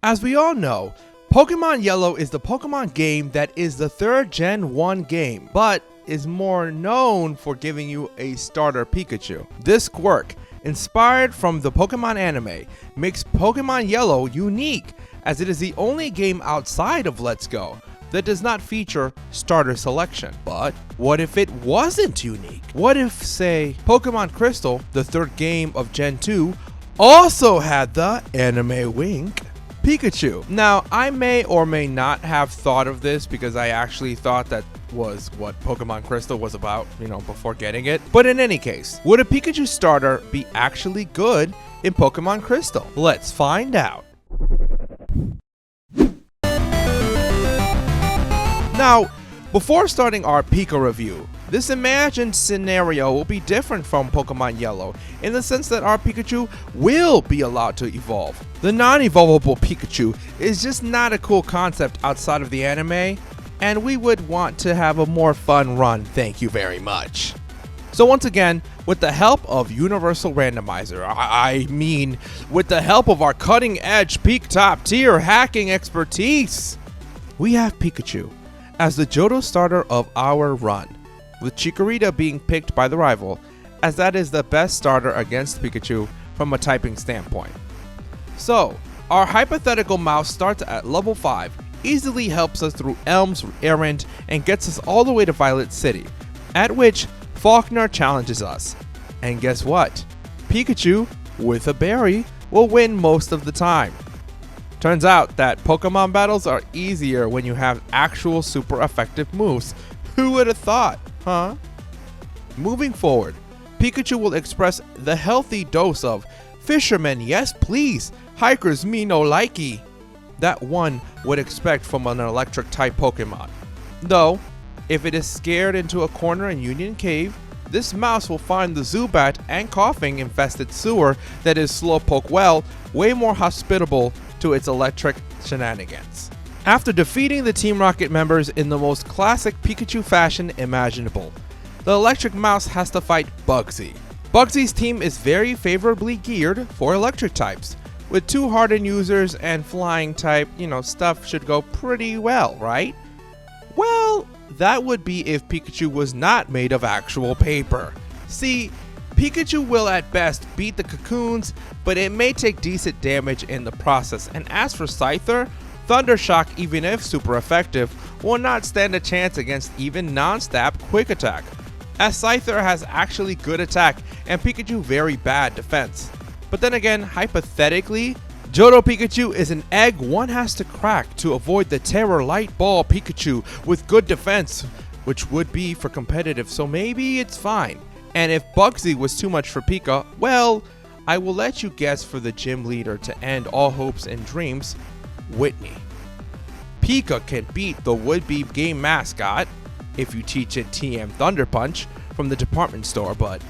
As we all know, Pokemon Yellow is the Pokemon game that is the third Gen 1 game, but is more known for giving you a starter Pikachu. This quirk, inspired from the Pokemon anime, makes Pokemon Yellow unique, as it is the only game outside of Let's Go that does not feature starter selection. But what if it wasn't unique? What if, say, Pokemon Crystal, the third game of Gen 2, also had the anime wink Pikachu? Now, I may or may not have thought of this because I actually thought that was what Pokemon Crystal was about, before getting it. But in any case, would a Pikachu starter be actually good in Pokemon Crystal? Let's find out. Now, before starting our Pika review, this imagined scenario will be different from Pokemon Yellow in the sense that our Pikachu will be allowed to evolve. The non-evolvable Pikachu is just not a cool concept outside of the anime, and we would want to have a more fun run, thank you very much. So once again, with the help of Universal Randomizer, I mean with the help of our cutting-edge peak top tier hacking expertise, we have Pikachu as the Johto starter of our run, with Chikorita being picked by the rival, as that is the best starter against Pikachu from a typing standpoint. So, our hypothetical mouse starts at level 5, easily helps us through Elm's errand, and gets us all the way to Violet City, at which Faulkner challenges us. And guess what? Pikachu, with a berry, will win most of the time. Turns out that Pokemon battles are easier when you have actual super effective moves. Who would have thought, huh? Moving forward, Pikachu will express the healthy dose of "Fisherman, yes please, hikers me no likey" that one would expect from an electric type Pokemon. Though, if it is scared into a corner in Union Cave, this mouse will find the Zubat and coughing infested sewer that is Slowpoke well way more hospitable to its electric shenanigans. After defeating the Team Rocket members in the most classic Pikachu fashion imaginable, the electric mouse has to fight Bugsy. Bugsy's team is very favorably geared for electric types. With 2 hardened users and flying type, stuff should go pretty well, right? Well, that would be if Pikachu was not made of actual paper. See, Pikachu will at best beat the cocoons, but it may take decent damage in the process. And as for Scyther, Thundershock, even if super effective, will not stand a chance against even non-stab Quick Attack, as Scyther has actually good attack and Pikachu very bad defense. But then again, hypothetically, Johto Pikachu is an egg one has to crack to avoid the Terror Light Ball Pikachu with good defense, which would be for competitive, so maybe it's fine. And if Bugsy was too much for Pika, well, I will let you guess for the gym leader to end all hopes and dreams, Whitney. Pika can beat the would-be game mascot, if you teach it TM Thunder Punch from the department store, but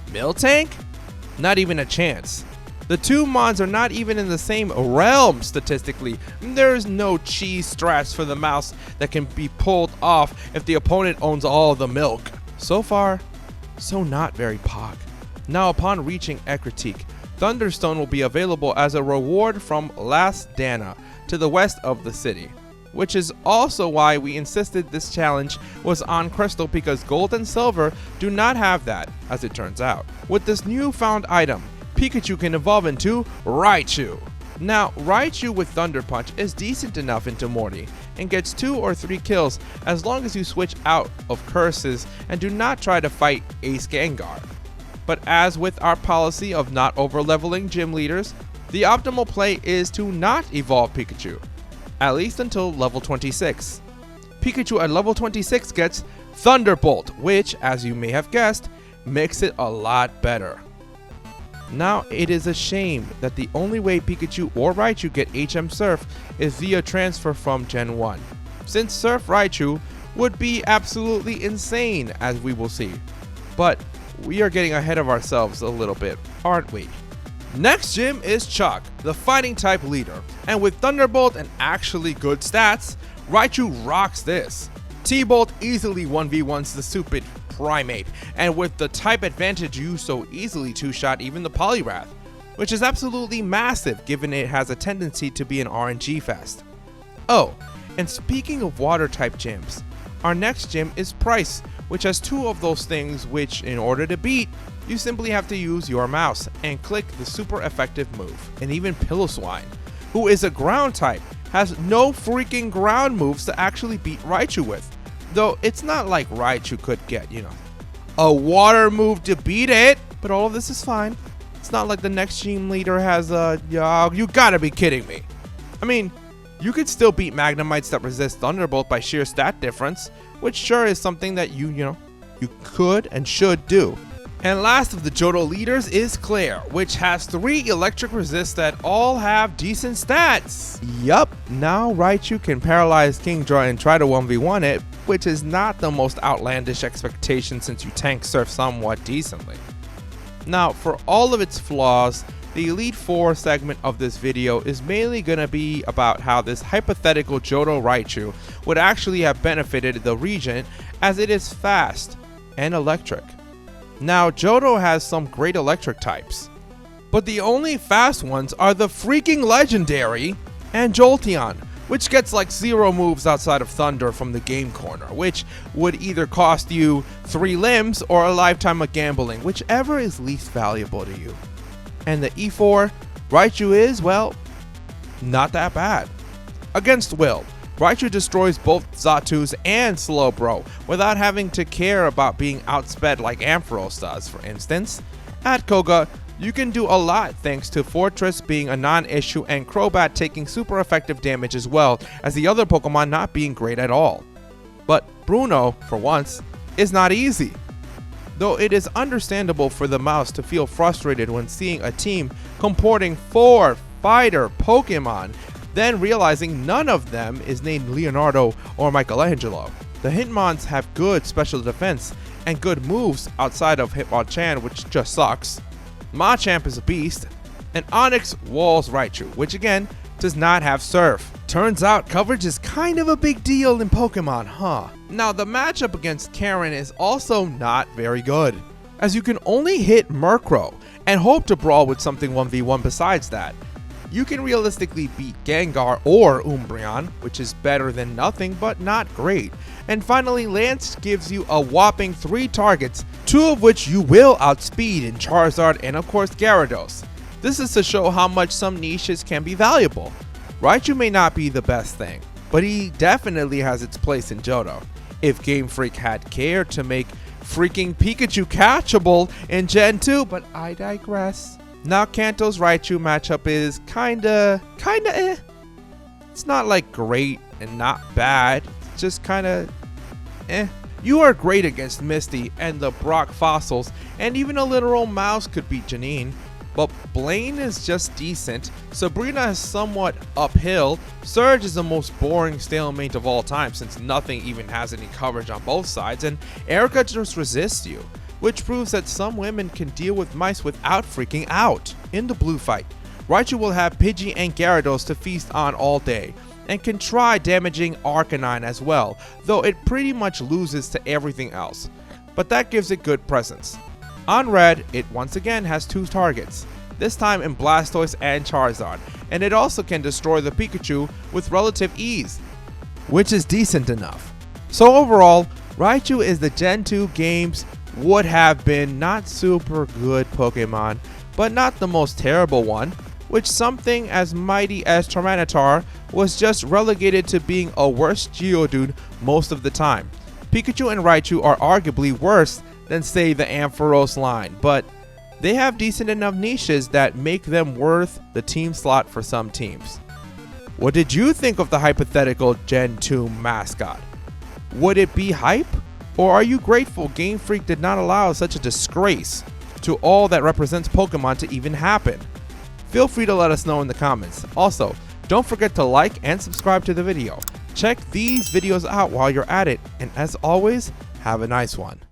Miltank? Not even a chance. The 2 mons are not even in the same realm statistically. There's no cheese strats for the mouse that can be pulled off if the opponent owns all the milk. So far, so not very pog. Now upon reaching Ekritik, Thunderstone will be available as a reward from Las Dana to the west of the city, which is also why we insisted this challenge was on Crystal, because Gold and Silver do not have that, as it turns out. With this newfound item, Pikachu can evolve into Raichu. Now, Raichu with Thunder Punch is decent enough into Morty and gets 2 or 3 kills as long as you switch out of curses and do not try to fight Ace Gengar. But as with our policy of not over-leveling gym leaders, the optimal play is to not evolve Pikachu, at least until level 26. Pikachu at level 26 gets Thunderbolt, which, as you may have guessed, makes it a lot better. Now, it is a shame that the only way Pikachu or Raichu get HM Surf is via transfer from Gen 1, since Surf Raichu would be absolutely insane, as we will see. But we are getting ahead of ourselves a little bit, aren't we? Next gym is Chuck, the fighting type leader, and with Thunderbolt and actually good stats, Raichu rocks this. T-Bolt easily 1v1s the stupid Primate, and with the type advantage you so easily two-shot even the Poliwrath. which is absolutely massive given it has a tendency to be an RNG fest. Oh, and speaking of water type gyms, our next gym is Price, which has two of those things which, in order to beat, you simply have to use your mouse and click the super effective move. And even Pillowswine, who is a ground type, has no freaking ground moves to actually beat Raichu with. Though it's not like Raichu could get, a water move to beat it. But all of this is fine. It's not like the next gym leader has a, you gotta be kidding me. I mean, you could still beat Magnemites that resist Thunderbolt by sheer stat difference, which sure is something that you could and should do. And last of the Johto leaders is Claire, which has 3 electric resists that all have decent stats. Yup, now Raichu can paralyze Kingdra and try to 1v1 it, which is not the most outlandish expectation since you tank Surf somewhat decently. Now, for all of its flaws, the Elite Four segment of this video is mainly going to be about how this hypothetical Johto Raichu would actually have benefited the region, as it is fast and electric. Now, Johto has some great electric types, but the only fast ones are the freaking legendary and Jolteon, which gets like 0 moves outside of Thunder from the game corner, which would either cost you 3 limbs or a lifetime of gambling, whichever is least valuable to you. And the E4, Raichu is, well, not that bad. Against Will, Raichu destroys both Zatus and Slowbro without having to care about being outsped like Ampharos does, for instance. At Koga, you can do a lot thanks to Fortress being a non-issue and Crobat taking super effective damage as well as the other Pokemon not being great at all. But Bruno, for once, is not easy. Though it is understandable for the mouse to feel frustrated when seeing a team comporting 4 fighter Pokemon, then realizing none of them is named Leonardo or Michelangelo. The Hitmons have good special defense and good moves outside of Hitmonchan, which just sucks. Machamp is a beast, and Onix walls Raichu, which again does not have Surf. Turns out coverage is kind of a big deal in Pokemon, huh? Now the matchup against Karen is also not very good, as you can only hit Murkrow and hope to brawl with something 1v1 besides that. You can realistically beat Gengar or Umbreon, which is better than nothing but not great. And finally, Lance gives you a whopping 3 targets, 2 of which you will outspeed in Charizard and of course Gyarados. This is to show how much some niches can be valuable. Raichu may not be the best thing, but he definitely has its place in Johto. If Game Freak had cared to make freaking Pikachu catchable in Gen 2, but I digress. Now Kanto's Raichu matchup is kinda eh. It's not like great and not bad, it's just kinda eh. You are great against Misty and the Brock fossils, and even a literal mouse could beat Janine. But Blaine is just decent, Sabrina is somewhat uphill, Surge is the most boring stalemate of all time since nothing even has any coverage on both sides, and Erica just resists you, which proves that some women can deal with mice without freaking out. In the blue fight, Raichu will have Pidgey and Gyarados to feast on all day, and can try damaging Arcanine as well, though it pretty much loses to everything else, but that gives it good presence. On red, it once again has 2 targets, this time in Blastoise and Charizard, and it also can destroy the Pikachu with relative ease, which is decent enough. So overall, Raichu is the Gen 2 game's would have been not super good Pokemon, but not the most terrible one, which something as mighty as Tyranitar was just relegated to being a worse Geodude most of the time. Pikachu and Raichu are arguably worse than say the Ampharos line, but they have decent enough niches that make them worth the team slot for some teams. What did you think of the hypothetical Gen 2 mascot? Would it be hype? Or are you grateful Game Freak did not allow such a disgrace to all that represents Pokemon to even happen? Feel free to let us know in the comments. Also, don't forget to like and subscribe to the video. Check these videos out while you're at it, and as always, have a nice one.